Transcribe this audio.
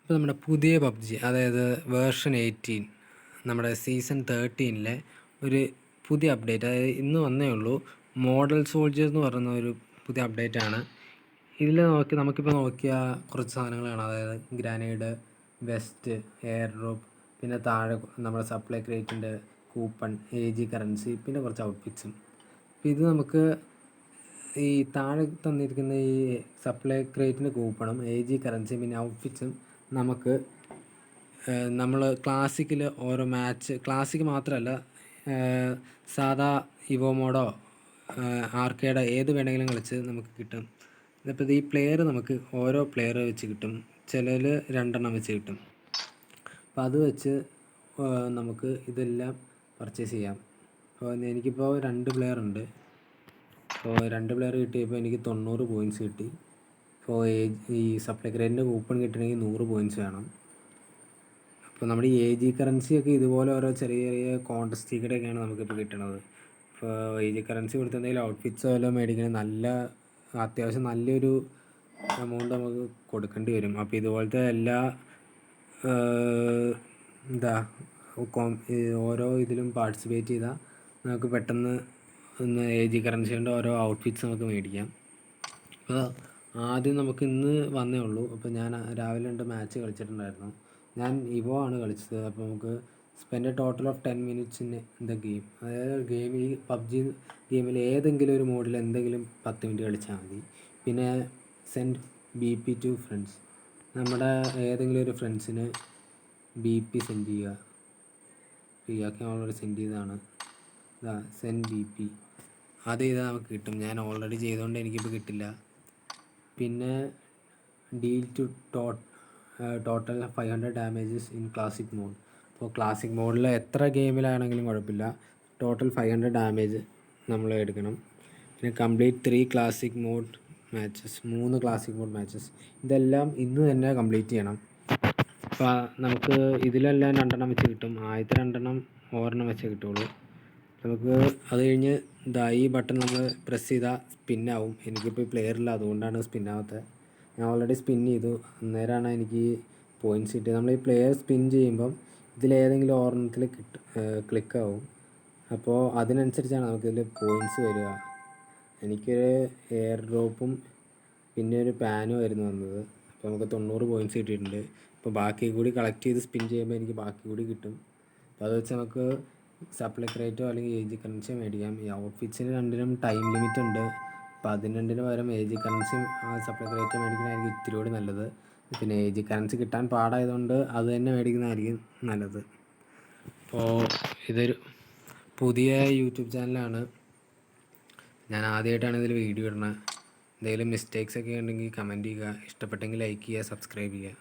ഇപ്പോൾ നമ്മുടെ പുതിയ പബ്ജി, അതായത് വേർഷൻ 18, നമ്മുടെ സീസൺ 13 ഒരു പുതിയ അപ്ഡേറ്റ്, അതായത് ഇന്ന് വന്നേ ഉള്ളൂ. മോഡൽ സോൾജേഴ്സ് എന്ന് പറയുന്ന ഒരു പുതിയ അപ്ഡേറ്റാണ്. ഇതിൽ നമുക്കിപ്പോൾ നോക്കിയാൽ കുറച്ച് സാധനങ്ങൾ കാണാം. അതായത് ഗ്രാനേഡ്, വെസ്റ്റ്, എയർ ഡ്രോപ്പ്, പിന്നെ താഴെ നമ്മുടെ സപ്ലൈ ക്രേറ്റിൻ്റെ കൂപ്പൺ, AG കറൻസി, പിന്നെ കുറച്ച് ഔട്ട്ഫിറ്റ്സും. അപ്പോൾ ഇത് നമുക്ക് ഈ താഴെ തന്നിരിക്കുന്ന ഈ സപ്ലൈ ക്രേറ്റിൻ്റെ കൂപ്പണും AG കറൻസിയും പിന്നെ ഔട്ട്ഫിറ്റ്സും നമുക്ക് നമ്മൾ ക്ലാസിക്കിൽ ഓരോ മാച്ച്, ക്ലാസിക് മാത്രമല്ല സാധാ ഇവോ മോഡോ ആർക്കേഡോ ഏത് വേണമെങ്കിലും കളിച്ച് നമുക്ക് കിട്ടും. ഇതിപ്പോൾ ഈ പ്ലെയർ നമുക്ക് ഓരോ പ്ലെയർ വെച്ച് കിട്ടും, ചിലതിൽ 2 എണ്ണം വെച്ച് കിട്ടും. അപ്പോൾ അത് വെച്ച് നമുക്ക് ഇതെല്ലാം പർച്ചേസ് ചെയ്യാം. അപ്പോൾ എനിക്കിപ്പോൾ 2 പ്ലെയർ ഉണ്ട്. അപ്പോൾ 2 പ്ലെയർ കിട്ടിയപ്പോൾ എനിക്ക് 90 പോയിൻറ്റ്സ് കിട്ടി. ഇപ്പോൾ ഈ സപ്ലൈ ക്രേറ്റിൻ്റെ കൂപ്പൺ കിട്ടണമെങ്കിൽ 100 പോയിൻറ്റ്സ് വേണം. അപ്പോൾ നമ്മുടെ ഈ AG കറൻസിയൊക്കെ ഇതുപോലെ ഓരോ ചെറിയ ചെറിയ കോൺടെസ്റ്റിലൂടെയൊക്കെയാണ് നമുക്കിപ്പോൾ കിട്ടണത്. ഇപ്പോൾ AG കറൻസി കൊടുത്ത് എന്തെങ്കിലും ഔട്ട്ഫിറ്റ്സോ വല്ലതും മേടിക്കണമെങ്കിൽ അത്യാവശ്യം നല്ലൊരു എമൗണ്ട് നമുക്ക് കൊടുക്കേണ്ടി വരും. അപ്പോൾ ഇതുപോലത്തെ എല്ലാ ഓരോ ഇതിലും പാർട്ടിസിപ്പേറ്റ് ചെയ്താൽ നമുക്ക് പെട്ടെന്ന് AG കറൻസി കൊണ്ട് ഓരോ ഔട്ട്ഫിറ്റ്സ് നമുക്ക് മേടിക്കാം. അപ്പോൾ ആദ്യം നമുക്ക് ഇന്ന് വന്നേ ഉള്ളൂ. അപ്പോൾ ഞാൻ രാവിലെ 2 മാച്ച് കളിച്ചിട്ടുണ്ടായിരുന്നു. ഞാൻ ഇവോ ആണ് കളിച്ചത്. അപ്പോൾ നമുക്ക് spend total of 10 minutes in the game. അതായത് ഈ പബ്ജി ഗെയിമിൽ ഏതെങ്കിലും ഒരു മോഡിൽ എന്തെങ്കിലും 10 മിനിറ്റ് കളിച്ചാൽ മതി. പിന്നെ സെൻഡ് BP ടു ഫ്രണ്ട്സ്, നമ്മുടെ ഏതെങ്കിലും ഒരു ഫ്രണ്ട്സിന് BP സെൻഡ് ചെയ്യുക. ഇയാൾക്ക് ഓൾറെഡി സെൻഡ് ചെയ്തതാണ്. സെൻഡ് BP അത് ചെയ്താൽ നമുക്ക് കിട്ടും. ഞാൻ ഓൾറെഡി ചെയ്തുകൊണ്ട് എനിക്കിപ്പോൾ കിട്ടില്ല. പിന്നെ deal to total 500 damages in classic mode. അപ്പോൾ ക്ലാസിക് മോഡിൽ എത്ര ഗെയിമിലാണെങ്കിലും കുഴപ്പമില്ല, ടോട്ടൽ 500 ഡാമേജ് നമ്മൾ എടുക്കണം. പിന്നെ complete 3 classic mode matches, 3 classic mode matches. ഇതെല്ലാം ഇന്ന് തന്നെ കംപ്ലീറ്റ് ചെയ്യണം. അപ്പോൾ നമുക്ക് ഇതിലെല്ലാം 2 എണ്ണം വെച്ച് കിട്ടും. ആദ്യത്തെ 2 എണ്ണം ഒരെണ്ണം വെച്ച് കിട്ടുള്ളൂ. നമുക്ക് അത് കഴിഞ്ഞ് ഈ ബട്ടൺ നമ്മൾ പ്രസ് ചെയ്താൽ സ്പിന്നാവും. എനിക്കിപ്പോൾ പ്ലെയറില്ല, അതുകൊണ്ടാണ് സ്പിന്നാവാത്തത്. ഞാൻ ഓൾറെഡി സ്പിൻ ചെയ്തു, അന്നേരമാണ് എനിക്ക് പോയിൻറ്റ്സ് കിട്ടിയത്. നമ്മൾ ഈ പ്ലെയർ സ്പിൻ ചെയ്യുമ്പം ഇതിലേതെങ്കിലും ഒരെണ്ണത്തിൽ ക്ലിക്കാവും. അപ്പോൾ അതിനനുസരിച്ചാണ് നമുക്കിതിൽ പോയിൻറ്റ്സ് വരിക. എനിക്കൊരു എയർ ഡ്രോപ്പും പിന്നെ ഒരു പാനും ആയിരുന്നു വന്നത്. അപ്പോൾ നമുക്ക് 90 പോയിൻറ്റ്സ് കിട്ടിയിട്ടുണ്ട്. അപ്പോൾ ബാക്കി കൂടി കളക്ട് ചെയ്ത് സ്പിൻ ചെയ്യുമ്പോൾ എനിക്ക് ബാക്കി കൂടി കിട്ടും. അപ്പോൾ അത് വെച്ച് നമുക്ക് സപ്ലൈ ക്രേറ്റോ അല്ലെങ്കിൽ AG കറൻസിയോ മേടിക്കാം. ഈ ഔട്ട്ഫിറ്റ്സിന് 2നും ടൈം ലിമിറ്റ് ഉണ്ട്. അപ്പോൾ അതിന് 2ന് പകരം AG കറൻസിയും സപ്ലൈ ക്രേറ്റോ മേടിക്കണമായിരിക്കും ഇത്തിരി കൂടി നല്ലത്. പിന്നെ AG കറൻസി കിട്ടാൻ പാടായതുകൊണ്ട് അത് തന്നെ മേടിക്കുന്നതായിരിക്കും നല്ലത്. അപ്പോൾ ഇതൊരു പുതിയ യൂട്യൂബ് ചാനലാണ്. ഞാൻ ആദ്യമായിട്ടാണ് ഇതിൽ വീഡിയോ ഇടുന്നത്. എന്തെങ്കിലും മിസ്റ്റേക്സ് ഒക്കെ ഉണ്ടെങ്കിൽ കമൻറ്റ് ചെയ്യുക. ഇഷ്ടപ്പെട്ടെങ്കിൽ ലൈക്ക് ചെയ്യുക, സബ്സ്ക്രൈബ് ചെയ്യുക.